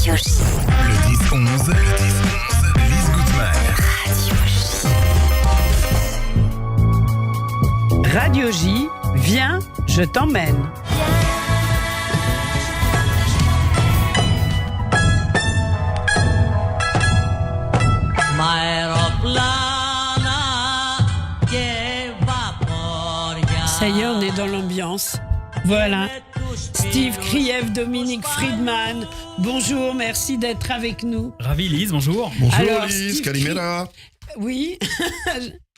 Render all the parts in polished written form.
Radio J. Le 10-11, Lise Gutmann. Radio J, viens, je t'emmène. Ça y est, on est dans l'ambiance. Voilà. Steve Kriev, Dominique Friedman. Bonjour, merci d'être avec nous. Ravi Lise, bonjour. Bonjour Alors, Lise, Steve Kalimera. Oui.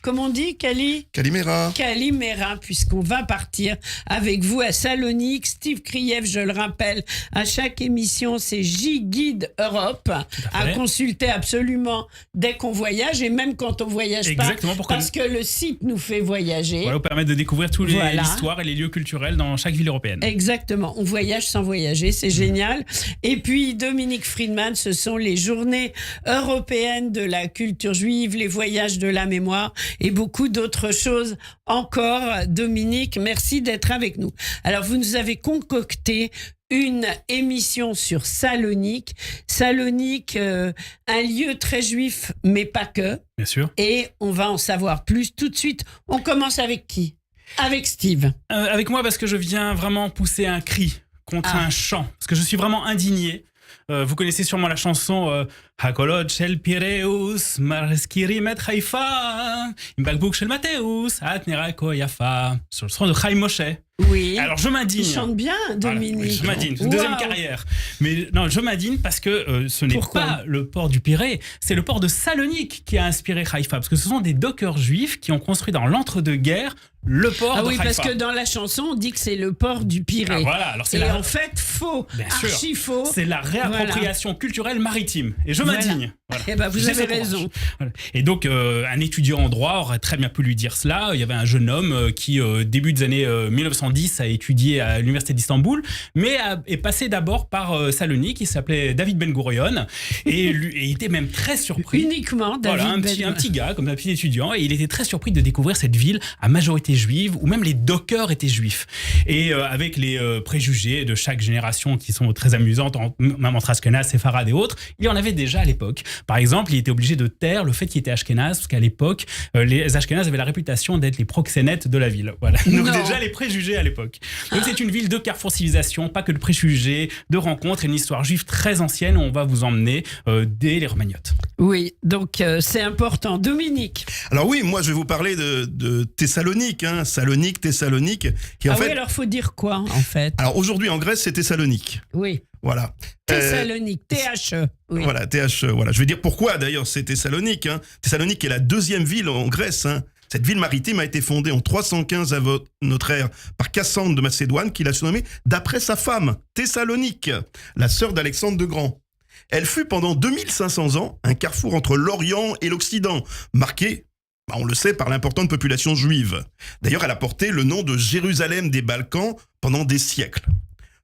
Comment on dit, Kalimera. Kalimera, puisqu'on va partir avec vous à Salonique. Steve Kriev, je le rappelle, à chaque émission, c'est J-Guide Europe, à consulter absolument dès qu'on voyage et même quand on voyage. Exactement, pas, parce que le site nous fait voyager. Voilà, vous permet de découvrir toutes les histoires et les lieux culturels dans chaque ville européenne. Exactement, on voyage sans voyager, c'est génial. Et puis Dominique Friedman, ce sont les journées européennes de la culture juive, les voyages de la mémoire et beaucoup d'autres choses encore. Dominique, merci d'être avec nous. Alors, vous nous avez concocté une émission sur Salonique. Salonique, un lieu très juif, mais pas que. Bien sûr. Et on va en savoir plus tout de suite. On commence avec qui ? Avec Steve. Avec moi, parce que je viens vraiment pousser un cri contre un chant. Parce que je suis vraiment indigné. Vous connaissez sûrement la chanson Hakolot shel Pireus, Mareskiri met Haïfa, Imbakbouk shel Mateus, Atnera ko Yafa. Sur le son de Chaim Moshe. Oui. Alors je m'indigne. Il chante bien, Dominique. Voilà, je m'indigne. C'est une deuxième carrière. Mais non, je m'indigne parce que ce n'est pas le port du Pirée, c'est le port de Salonique qui a inspiré Haïfa. Parce que ce sont des dockers juifs qui ont construit dans l'entre-deux-guerres le port de Haïfa. Ah oui, parce que dans la chanson, on dit que c'est le port du Pirée. Ah, voilà. Alors c'est en fait, faux. Bien archi sûr. faux. C'est la réappropriation culturelle maritime. Et je m'indigne. Voilà. Eh ben, vous avez raison. Voilà. Et donc, un étudiant en droit aurait très bien pu lui dire cela. Il y avait un jeune homme qui, début des années 1910, a étudié à l'université d'Istanbul, mais est passé d'abord par Salonique. Il s'appelait David Ben Gurion. Et il était même très surpris. Uniquement David un petit gars, comme un petit étudiant. Et il était très surpris de découvrir cette ville à majorité juive, où même les dockers étaient juifs. Et avec les préjugés de chaque génération qui sont très amusantes, même entre Ashkenaz, Séfarades et autres, il y en avait déjà à l'époque. Par exemple, il était obligé de taire le fait qu'il était Ashkenaz, parce qu'à l'époque, les Ashkenaz avaient la réputation d'être les proxénètes de la ville. Voilà. Donc déjà les préjugés à l'époque. Donc c'est une ville de carrefour civilisation, pas que de préjugés, de rencontres et une histoire juive très ancienne où on va vous emmener dès les Romagnottes. Oui, donc c'est important. Dominique. Alors oui, moi je vais vous parler de Thessalonique, Salonique, Thessalonique. Qui en fait... oui, alors faut dire quoi en fait ? Alors aujourd'hui en Grèce c'est Thessalonique. Oui. Voilà. Thessalonique, THE. Oui. Voilà, THE. Voilà. Je vais dire pourquoi d'ailleurs c'est Thessalonique. Thessalonique est la deuxième ville en Grèce. Cette ville maritime a été fondée en 315 avant notre ère par Cassandre de Macédoine, qui l'a surnommée d'après sa femme, Thessalonique, la sœur d'Alexandre le Grand. Elle fut pendant 2500 ans un carrefour entre l'Orient et l'Occident, marqué, on le sait, par l'importante population juive. D'ailleurs, elle a porté le nom de Jérusalem des Balkans pendant des siècles.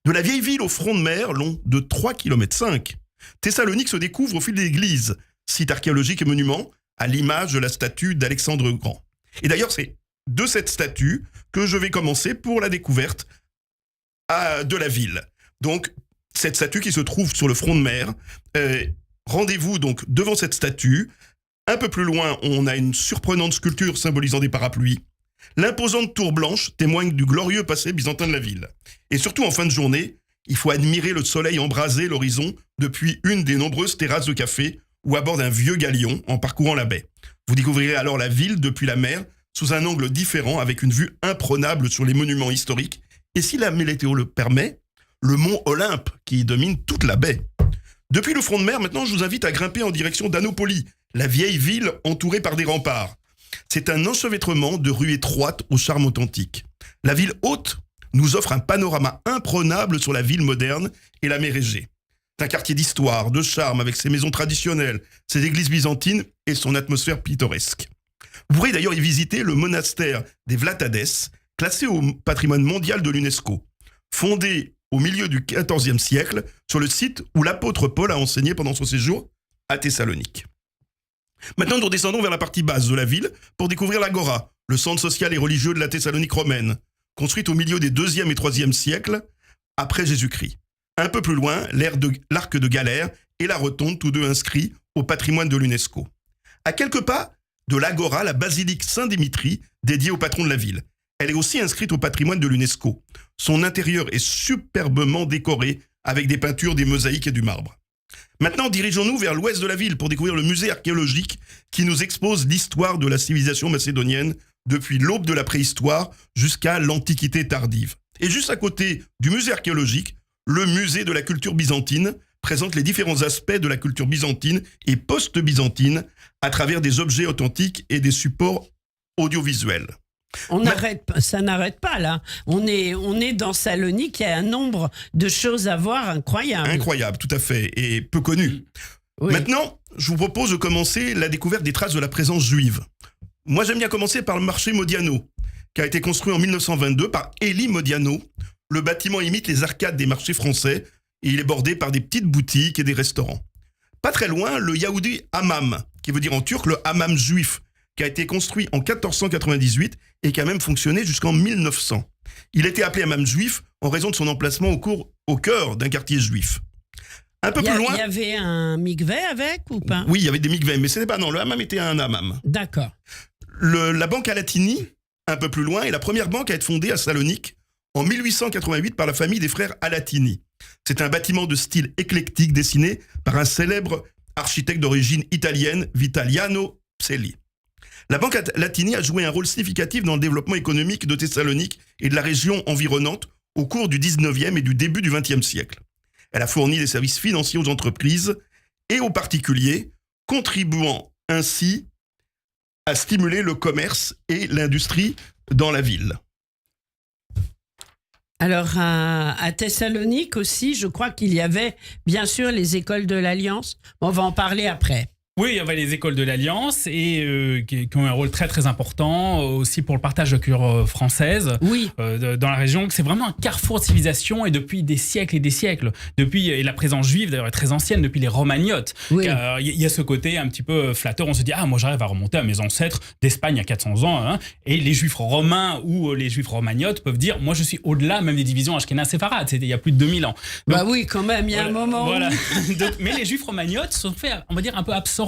De la vieille ville au front de mer, long de 3,5 km, Thessalonique se découvre au fil des églises, sites archéologiques et monuments, à l'image de la statue d'Alexandre le Grand. Et d'ailleurs, c'est de cette statue que je vais commencer pour la découverte de la ville. Donc, cette statue qui se trouve sur le front de mer, rendez-vous donc devant cette statue. Un peu plus loin, on a une surprenante sculpture symbolisant des parapluies. L'imposante tour blanche témoigne du glorieux passé byzantin de la ville. Et surtout, en fin de journée, il faut admirer le soleil embraser l'horizon depuis une des nombreuses terrasses de café ou à bord d'un vieux galion en parcourant la baie. Vous découvrirez alors la ville depuis la mer sous un angle différent avec une vue imprenable sur les monuments historiques et si la météo le permet, le mont Olympe qui domine toute la baie. Depuis le front de mer, maintenant, je vous invite à grimper en direction d'Anopoli, la vieille ville entourée par des remparts. C'est un enchevêtrement de rues étroites au charme authentique. La ville haute nous offre un panorama imprenable sur la ville moderne et la mer Égée. C'est un quartier d'histoire, de charme, avec ses maisons traditionnelles, ses églises byzantines et son atmosphère pittoresque. Vous pourrez d'ailleurs y visiter le monastère des Vlatades, classé au patrimoine mondial de l'UNESCO, fondé au milieu du XIVe siècle sur le site où l'apôtre Paul a enseigné pendant son séjour à Thessalonique. Maintenant, nous descendons vers la partie basse de la ville pour découvrir l'Agora, le centre social et religieux de la Thessalonique romaine, construite au milieu des 2e et 3e siècles après Jésus-Christ. Un peu plus loin, l'arc de Galère et la rotonde, tous deux inscrits au patrimoine de l'UNESCO. À quelques pas de l'Agora, la basilique Saint-Dimitri, dédiée au patron de la ville. Elle est aussi inscrite au patrimoine de l'UNESCO. Son intérieur est superbement décoré avec des peintures, des mosaïques et du marbre. Maintenant, dirigeons-nous vers l'ouest de la ville pour découvrir le musée archéologique qui nous expose l'histoire de la civilisation macédonienne depuis l'aube de la préhistoire jusqu'à l'Antiquité tardive. Et juste à côté du musée archéologique, le musée de la culture byzantine présente les différents aspects de la culture byzantine et post-byzantine à travers des objets authentiques et des supports audiovisuels. Ça n'arrête pas là. On est dans Salonique, il y a un nombre de choses à voir incroyables. Incroyable, tout à fait, et peu connu. Oui. Maintenant, je vous propose de commencer la découverte des traces de la présence juive. Moi, j'aime bien commencer par le marché Modiano, qui a été construit en 1922 par Élie Modiano. Le bâtiment imite les arcades des marchés français et il est bordé par des petites boutiques et des restaurants. Pas très loin, le Yahudi Hammam, qui veut dire en turc le hammam juif, qui a été construit en 1498 et qui a même fonctionné jusqu'en 1900. Il était appelé hammam juif en raison de son emplacement au cœur d'un quartier juif. Un peu plus loin... Il y avait un mikvé avec ou pas? Oui, il y avait des mikvés, mais ce n'est pas... Non, le hammam était un hammam. D'accord. La banque Alatini, un peu plus loin, est la première banque à être fondée à Salonique en 1888 par la famille des frères Alatini. C'est un bâtiment de style éclectique dessiné par un célèbre architecte d'origine italienne, Vitaliano Pselli. La banque Alatini a joué un rôle significatif dans le développement économique de Thessalonique et de la région environnante au cours du 19e et du début du 20e siècle. Elle a fourni des services financiers aux entreprises et aux particuliers, contribuant ainsi à stimuler le commerce et l'industrie dans la ville. Alors, à Thessalonique aussi, je crois qu'il y avait, bien sûr, les écoles de l'Alliance. On va en parler après. Oui, il y avait les écoles de l'Alliance et qui ont un rôle très très important aussi pour le partage de culture française dans la région. C'est vraiment un carrefour de civilisation et depuis des siècles et des siècles. Et la présence juive d'ailleurs est très ancienne depuis les Romagnotes. Oui. Il y a ce côté un petit peu flatteur. On se dit moi j'arrive à remonter à mes ancêtres d'Espagne il y a 400 ans. Hein, et les juifs romains ou les juifs romagnotes peuvent dire moi je suis au-delà même des divisions ashkénazes séfarades. C'était il y a plus de 2000 ans. Donc, oui, quand même, il y a un moment. Voilà. Donc, mais les juifs romagnotes se sont fait, on va dire, un peu absorbés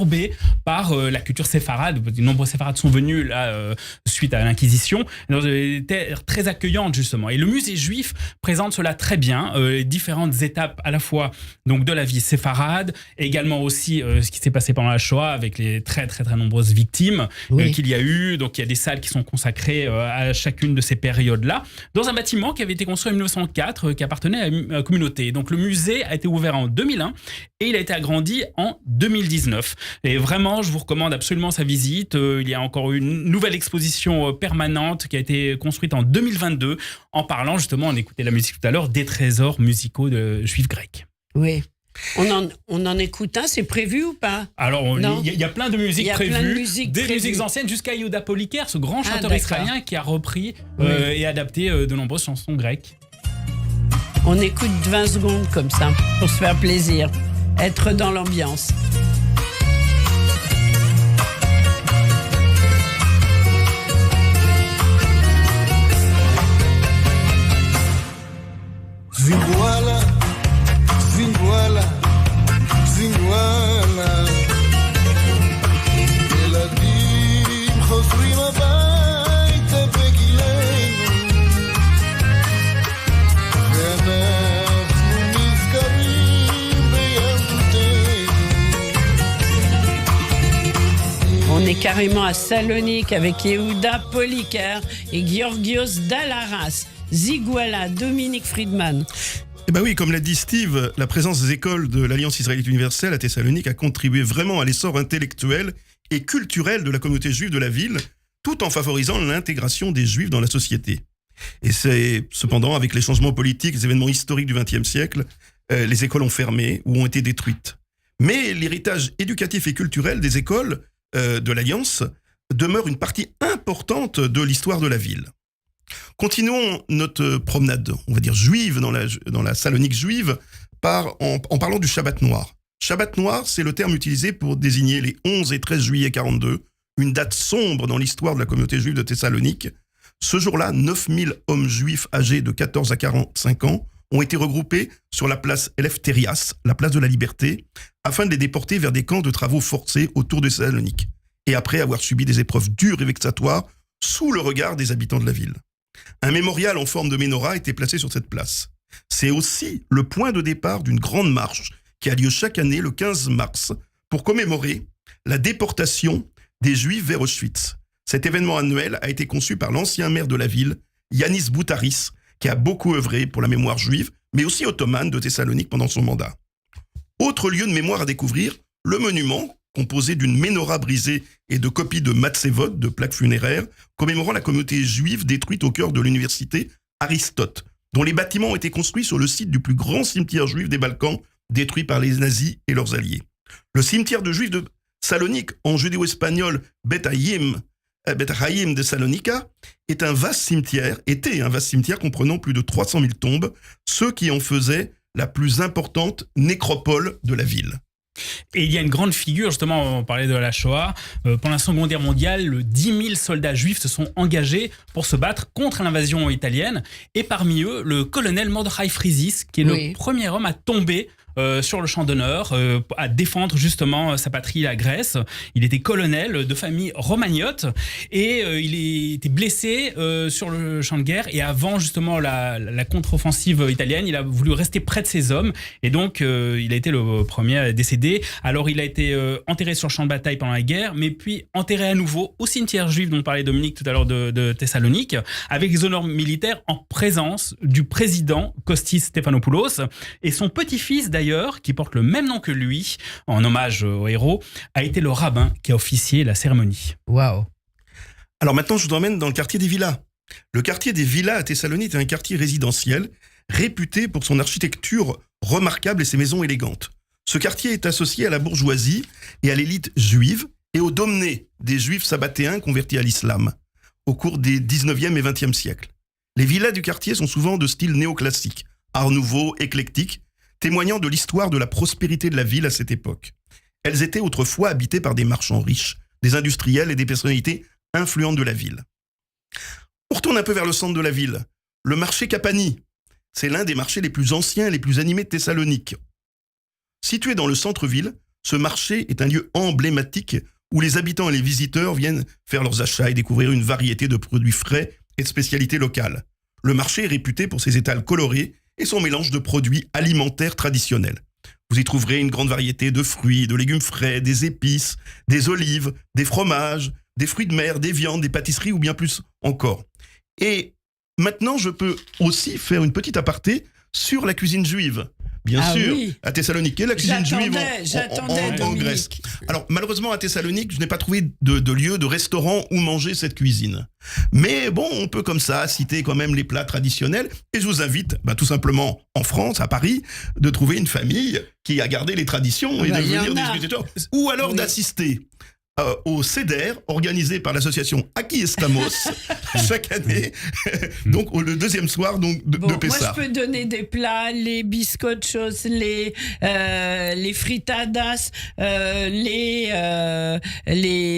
par la culture séfarade. De nombreux séfarades sont venus là, suite à l'Inquisition, dans des terres très accueillantes justement. Et le musée juif présente cela très bien, différentes étapes à la fois donc, de la vie séfarade, également aussi ce qui s'est passé pendant la Shoah avec les très très très nombreuses victimes qu'il y a eu. Donc il y a des salles qui sont consacrées à chacune de ces périodes-là, dans un bâtiment qui avait été construit en 1904, qui appartenait à la communauté. Donc le musée a été ouvert en 2001 et il a été agrandi en 2019. Et vraiment, je vous recommande absolument sa visite. Il y a encore une nouvelle exposition permanente qui a été construite en 2022 en parlant justement, on écoutait la musique tout à l'heure, des trésors musicaux de juifs grecs. Oui. On en écoute un, c'est prévu ou pas? Alors, il y a plein de musiques prévues, des musiques anciennes jusqu'à Yehuda Poliker, ce grand chanteur israélien qui a repris et adapté de nombreuses chansons grecques. On écoute 20 secondes comme ça, pour se faire plaisir, être dans l'ambiance. Zinguala, Zinguala, Zinguala. ילדים חוזרים הביתה בגילנו ואנחנו נזכרים בילדותנו. On est carrément à Salonique avec Yehuda Poliker et Georgios Dalaras. Ziguala, Dominique Friedman. Eh ben oui, comme l'a dit Steve, la présence des écoles de l'Alliance israélite universelle à Thessalonique a contribué vraiment à l'essor intellectuel et culturel de la communauté juive de la ville, tout en favorisant l'intégration des juifs dans la société. Et c'est cependant, avec les changements politiques, les événements historiques du XXe siècle, les écoles ont fermé ou ont été détruites. Mais l'héritage éducatif et culturel des écoles de l'Alliance demeure une partie importante de l'histoire de la ville. Continuons notre promenade, on va dire juive, dans la Salonique juive, en parlant du Shabbat noir. Shabbat noir, c'est le terme utilisé pour désigner les 11 et 13 juillet 42, une date sombre dans l'histoire de la communauté juive de Thessalonique. Ce jour-là, 9000 hommes juifs âgés de 14 à 45 ans ont été regroupés sur la place Elefthérias, la place de la Liberté, afin de les déporter vers des camps de travaux forcés autour de Thessalonique, et après avoir subi des épreuves dures et vexatoires sous le regard des habitants de la ville. Un mémorial en forme de menorah était placé sur cette place. C'est aussi le point de départ d'une grande marche qui a lieu chaque année le 15 mars pour commémorer la déportation des Juifs vers Auschwitz. Cet événement annuel a été conçu par l'ancien maire de la ville, Yanis Boutaris, qui a beaucoup œuvré pour la mémoire juive, mais aussi ottomane de Thessalonique pendant son mandat. Autre lieu de mémoire à découvrir, le monument, composé d'une menorah brisée et de copies de matzévot, de plaques funéraires, commémorant la communauté juive détruite au cœur de l'université Aristote, dont les bâtiments ont été construits sur le site du plus grand cimetière juif des Balkans, détruit par les nazis et leurs alliés. Le cimetière de juifs de Salonique, en judéo-espagnol Bet Haïm de Salonika, était un vaste cimetière comprenant plus de 300 000 tombes, ce qui en faisait la plus importante nécropole de la ville. Et il y a une grande figure, justement, on parlait de la Shoah. Pendant la Seconde Guerre mondiale, 10 000 soldats juifs se sont engagés pour se battre contre l'invasion italienne. Et parmi eux, le colonel Mordechai Frisis, qui est le premier homme à tomber sur le champ d'honneur, à défendre justement sa patrie, la Grèce. Il était colonel de famille romagnote et il était blessé sur le champ de guerre. Et avant justement la contre-offensive italienne, il a voulu rester près de ses hommes. Et donc, il a été le premier à décéder. Alors, il a été enterré sur le champ de bataille pendant la guerre, mais puis enterré à nouveau au cimetière juif dont parlait Dominique tout à l'heure de Thessalonique, avec les honneurs militaires en présence du président Kostis Stéphanopoulos et son petit-fils d'ailleurs, qui porte le même nom que lui, en hommage au héros, a été le rabbin qui a officié la cérémonie. Waouh. Alors maintenant, je vous emmène dans le quartier des Villas. Le quartier des Villas à Thessalonique est un quartier résidentiel réputé pour son architecture remarquable et ses maisons élégantes. Ce quartier est associé à la bourgeoisie et à l'élite juive et aux domnés des juifs sabbatéens convertis à l'islam au cours des 19e et 20e siècles. Les villas du quartier sont souvent de style néoclassique, art nouveau, éclectique, témoignant de l'histoire de la prospérité de la ville à cette époque. Elles étaient autrefois habitées par des marchands riches, des industriels et des personnalités influentes de la ville. On retourne un peu vers le centre de la ville. Le marché Kapani, c'est l'un des marchés les plus anciens et les plus animés de Thessalonique. Situé dans le centre-ville, ce marché est un lieu emblématique où les habitants et les visiteurs viennent faire leurs achats et découvrir une variété de produits frais et de spécialités locales. Le marché est réputé pour ses étals colorés et son mélange de produits alimentaires traditionnels. Vous y trouverez une grande variété de fruits, de légumes frais, des épices, des olives, des fromages, des fruits de mer, des viandes, des pâtisseries ou bien plus encore. Et maintenant, je peux aussi faire une petite aparté sur la cuisine juive. Bien sûr, oui. À Thessalonique, la cuisine juive en Dominique. Grèce. Alors, malheureusement, à Thessalonique, je n'ai pas trouvé de lieu, de restaurant où manger cette cuisine. Mais bon, on peut comme ça citer quand même les plats traditionnels. Et je vous invite, tout simplement, en France, à Paris, de trouver une famille qui a gardé les traditions et de devenir des spectateurs. Ou alors d'assister au CEDER, organisé par l'association Aki Estamos, chaque année, donc le deuxième soir de Pessah. Moi, je peux donner des plats, les biscochos, les frittadas,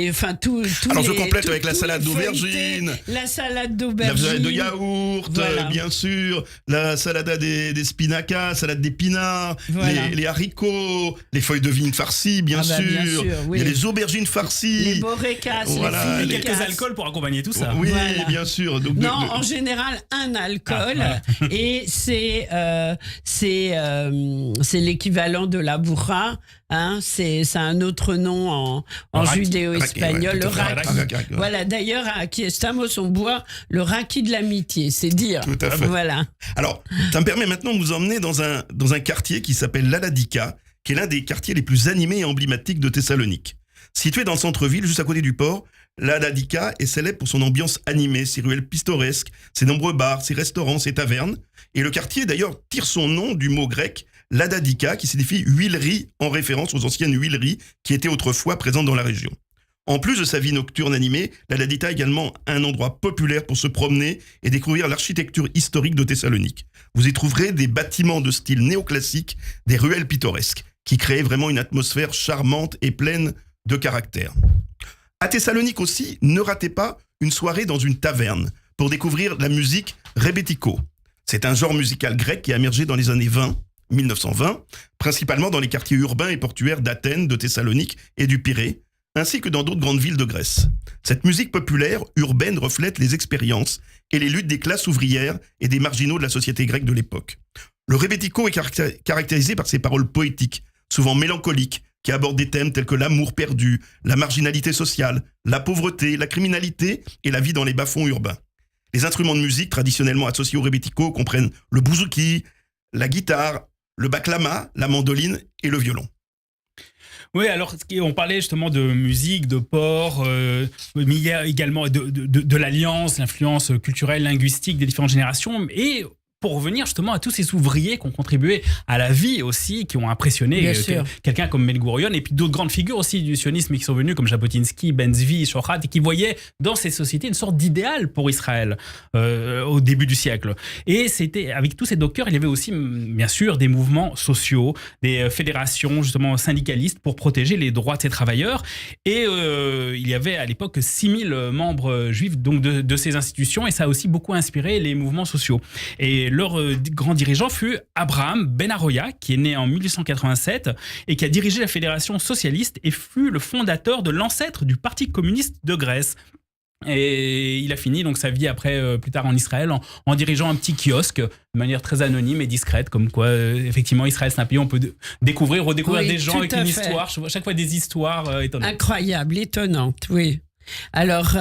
enfin tout. Alors je complète avec la salade d'aubergine, la salade d'aubergine, la salade de yaourt, voilà. Bien sûr, la salade des spinacas, salade d'épinards, voilà. les haricots, les feuilles de vigne farcies, bien sûr. Oui. Il y a les aubergines farcies. Les borécas, voilà, les quelques alcools pour accompagner tout ça. Oui, voilà. Bien sûr. Donc, en général, un alcool, et c'est l'équivalent de la bourra. Hein, c'est un autre nom en judéo-espagnol, le raki. Voilà, d'ailleurs, à Aki Estamos, on boit le raki de l'amitié, c'est dire. Tout à fait. Voilà. Alors, ça me permet maintenant de vous emmener dans un quartier qui s'appelle l'Aladika, qui est l'un des quartiers les plus animés et emblématiques de Thessalonique. Situé dans le centre-ville, juste à côté du port, l'Aladika est célèbre pour son ambiance animée, ses ruelles pittoresques, ses nombreux bars, ses restaurants, ses tavernes. Et le quartier, d'ailleurs, tire son nom du mot grec l'Adadika, qui signifie huilerie, en référence aux anciennes huileries qui étaient autrefois présentes dans la région. En plus de sa vie nocturne animée, l'Aladika est également un endroit populaire pour se promener et découvrir l'architecture historique de Thessalonique. Vous y trouverez des bâtiments de style néoclassique, des ruelles pittoresques, qui créent vraiment une atmosphère charmante et pleine de caractère. À Thessalonique aussi, ne ratez pas une soirée dans une taverne pour découvrir la musique rebetiko. C'est un genre musical grec qui a émergé dans les années 1920, principalement dans les quartiers urbains et portuaires d'Athènes, de Thessalonique et du Pirée, ainsi que dans d'autres grandes villes de Grèce. Cette musique populaire, urbaine, reflète les expériences et les luttes des classes ouvrières et des marginaux de la société grecque de l'époque. Le rebetiko est caractérisé par ses paroles poétiques, souvent mélancoliques, qui abordent des thèmes tels que l'amour perdu, la marginalité sociale, la pauvreté, la criminalité et la vie dans les bas-fonds urbains. Les instruments de musique traditionnellement associés au rebetiko comprennent le bouzouki, la guitare, le baklama, la mandoline et le violon. Oui, alors on parlait justement de musique, de port, mais il y a également de l'alliance, l'influence culturelle, linguistique des différentes générations, et pour revenir justement à tous ces ouvriers qui ont contribué à la vie aussi, qui ont impressionné quelqu'un comme Ben Gurion, et puis d'autres grandes figures aussi du sionisme qui sont venues, comme Jabotinsky, Ben-Zvi, Shohat, et qui voyaient dans ces sociétés une sorte d'idéal pour Israël au début du siècle. Et c'était, avec tous ces dockers, il y avait aussi, bien sûr, des mouvements sociaux, des fédérations justement syndicalistes pour protéger les droits de ces travailleurs. Et il y avait à l'époque 6000 membres juifs donc de ces institutions, et ça a aussi beaucoup inspiré les mouvements sociaux. Et leur grand dirigeant fut Abraham Ben Aroya, qui est né en 1887 et qui a dirigé la Fédération socialiste et fut le fondateur de l'ancêtre du Parti communiste de Grèce. Et il a fini donc sa vie après, plus tard en Israël, en dirigeant un petit kiosque de manière très anonyme et discrète, comme quoi effectivement Israël c'est un pays où on peut redécouvrir des gens avec une histoire, chaque fois des histoires étonnantes. Incroyable, étonnante, oui. Alors,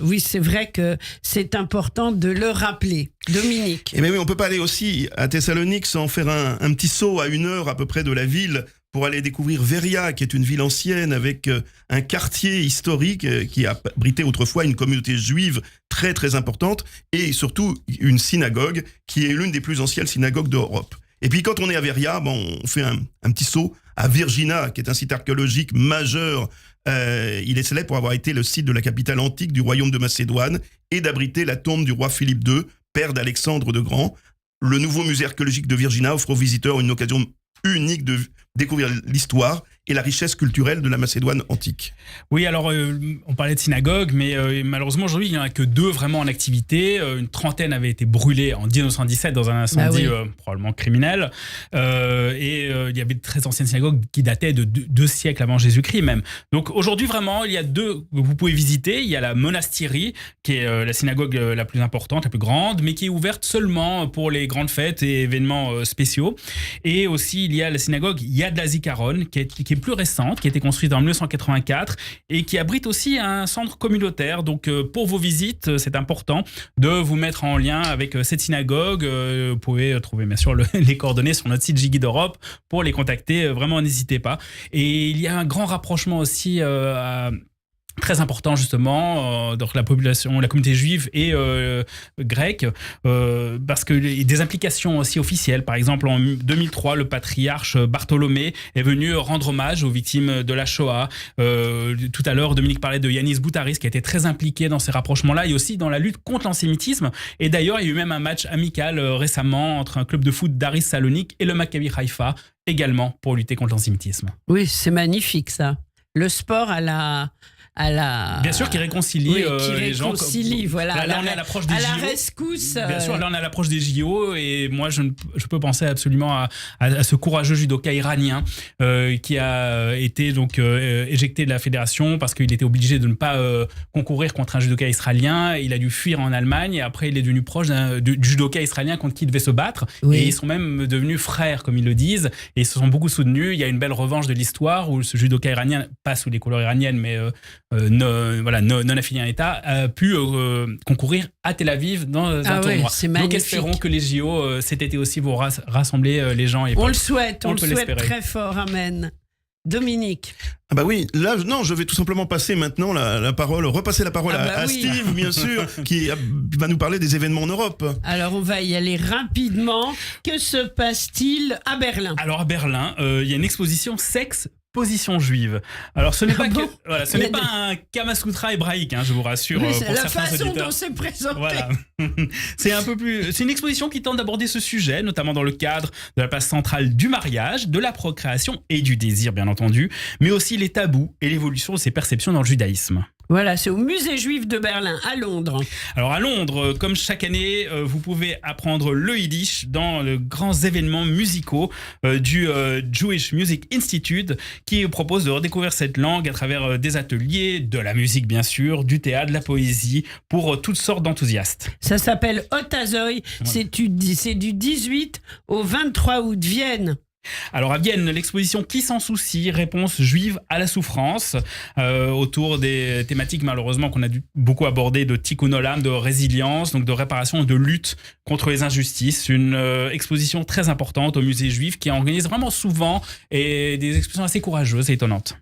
oui, c'est vrai que c'est important de le rappeler. Dominique. Et bien oui, on ne peut pas aller aussi à Thessalonique sans faire un petit saut à 1 heure à peu près de la ville pour aller découvrir Veria, qui est une ville ancienne avec un quartier historique qui a abrité autrefois une communauté juive très très importante et surtout une synagogue qui est l'une des plus anciennes synagogues d'Europe. Et puis quand on est à Veria, on fait un petit saut à Virgina, qui est un site archéologique majeur. Il est célèbre pour avoir été le site de la capitale antique du royaume de Macédoine et d'abriter la tombe du roi Philippe II, père d'Alexandre de Grand. Le nouveau musée archéologique de Virgina offre aux visiteurs une occasion unique de découvrir l'histoire et la richesse culturelle de la Macédoine antique. Oui, alors on parlait de synagogue, mais malheureusement aujourd'hui il n'y en a que 2 vraiment en activité. Une trentaine avait été brûlée en 1917 dans un incendie probablement criminel. Il y avait de très anciennes synagogues qui dataient de 2 siècles avant Jésus-Christ même. Donc aujourd'hui vraiment il y a 2 que vous pouvez visiter. Il y a la Monastiri, qui est la synagogue la plus importante, la plus grande, mais qui est ouverte seulement pour les grandes fêtes et événements spéciaux. Et aussi il y a la synagogue Yad LaZikaron, qui est plus récente, qui a été construite en 1984 et qui abrite aussi un centre communautaire. Donc pour vos visites, c'est important de vous mettre en lien avec cette synagogue. Vous pouvez trouver bien sûr les coordonnées sur notre site Jigi d'Europe pour les contacter. Vraiment, n'hésitez pas. Et il y a un grand rapprochement aussi très important justement dans la population, la communauté juive et grecque, parce que des implications aussi officielles. Par exemple, en 2003, le patriarche Bartholomé est venu rendre hommage aux victimes de la Shoah. Tout à l'heure, Dominique parlait de Yanis Boutaris, qui a été très impliqué dans ces rapprochements-là et aussi dans la lutte contre l'antisémitisme. Et d'ailleurs, il y a eu même un match amical récemment entre un club de foot d'Aris Salonique et le Maccabi Haïfa, également pour lutter contre l'antisémitisme. Oui, c'est magnifique ça. Le sport à la bien sûr, qui réconcilie les gens. Voilà. Là, on est à l'approche des JO. À la rescousse. Bien sûr, là, on est à l'approche des JO. Et moi, je peux penser absolument à ce courageux judoka iranien qui a été donc éjecté de la fédération parce qu'il était obligé de ne pas concourir contre un judoka israélien. Il a dû fuir en Allemagne. Et après, il est devenu proche du judoka israélien contre qui il devait se battre. Oui. Et ils sont même devenus frères, comme ils le disent. Et ils se sont beaucoup soutenus. Il y a une belle revanche de l'histoire où ce judoka iranien, pas sous les couleurs iraniennes, mais non affilié à un État, a pu concourir à Tel Aviv dans un tournoi. Donc espérons que les JO cet été aussi vont rassembler les gens. Et on le souhaite très fort, amen. Dominique. Ah bah oui, là non, je vais tout simplement passer maintenant repasser la parole à Steve, bien sûr, qui va nous parler des événements en Europe. Alors on va y aller rapidement. Que se passe-t-il à Berlin ? Alors à Berlin, il y a une exposition sexe position juive. Alors ce n'est pas pas un Kama Sutra hébraïque, je vous rassure. Oui, pour la certains façon auditeurs. dont c'est présenté. Voilà. C'est une exposition qui tente d'aborder ce sujet, notamment dans le cadre de la place centrale du mariage, de la procréation et du désir, bien entendu, mais aussi les tabous et l'évolution de ces perceptions dans le judaïsme. Voilà, c'est au Musée juif de Berlin, à Londres. Alors à Londres, comme chaque année, vous pouvez apprendre le yiddish dans les grands événements musicaux du Jewish Music Institute qui propose de redécouvrir cette langue à travers des ateliers, de la musique bien sûr, du théâtre, de la poésie, pour toutes sortes d'enthousiastes. Ça s'appelle Otazoy, c'est du 18 au 23 août, Vienne. Alors à Vienne, l'exposition Qui s'en soucie, réponse juive à la souffrance, autour des thématiques malheureusement qu'on a dû beaucoup aborder, de tikkun olam, de résilience, donc de réparation et de lutte contre les injustices. Une exposition très importante au musée juif qui organise vraiment souvent et des expositions assez courageuses et étonnantes.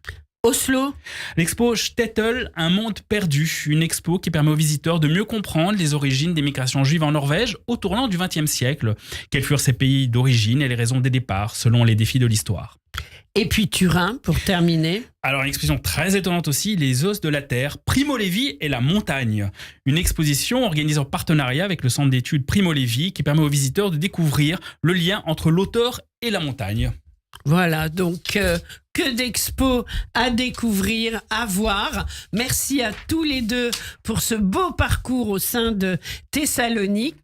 Oslo. L'expo Shtetl, un monde perdu, une expo qui permet aux visiteurs de mieux comprendre les origines des migrations juives en Norvège au tournant du XXe siècle. Quels furent ces pays d'origine et les raisons des départs selon les défis de l'histoire. Et puis Turin, pour terminer. Alors une exposition très étonnante aussi, les os de la terre, Primo Levi et la montagne. Une exposition organisée en partenariat avec le centre d'études Primo Levi qui permet aux visiteurs de découvrir le lien entre l'auteur et la montagne. Voilà, donc que d'expos à découvrir, à voir. Merci à tous les deux pour ce beau parcours au sein de Thessalonique,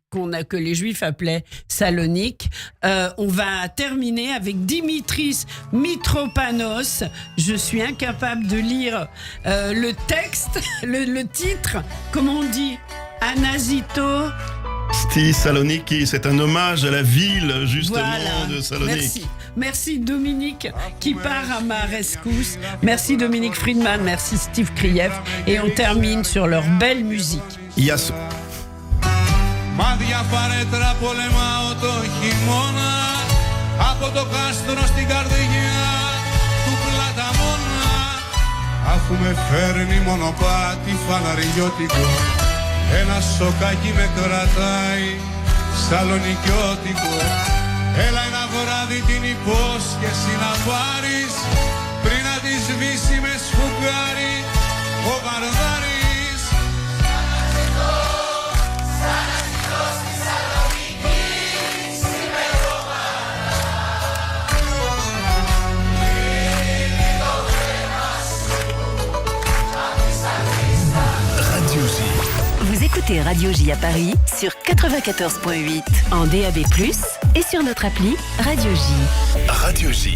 que les Juifs appelaient Salonique. On va terminer avec Dimitris Mitropanos. Je suis incapable de lire le texte, le titre. Comment on dit? Anasito. Saloniki, c'est un hommage à la ville justement de Salonique. Merci Dominique qui part à ma rescousse. Merci Dominique Friedman, merci Steve Kriev. Et on termine sur leur belle musique. Yasso. Μάδια παρέτρα πολεμάω το χειμώνα. Από το κάστρο στην καρδιά του πλαταμόνα. Αφού με φέρνει μονοπάτι φαναριώτικο, ένα σοκάκι με κρατάει σαλονικιώτικο. Έλα ένα βράδυ την υπόσχεση να πάρεις, πριν να τη σβήσει με σφουγγάρι ο βαρδάρης. Σαν να ζητώ στη Σαλονίκη σημερώματα. Λύνει το βλέμμα σου απ' τις αλήθειες. Radio J. Vous écoutez Radio J à Paris sur 94.8 en DAB+, et sur notre appli Radio J. Radio J.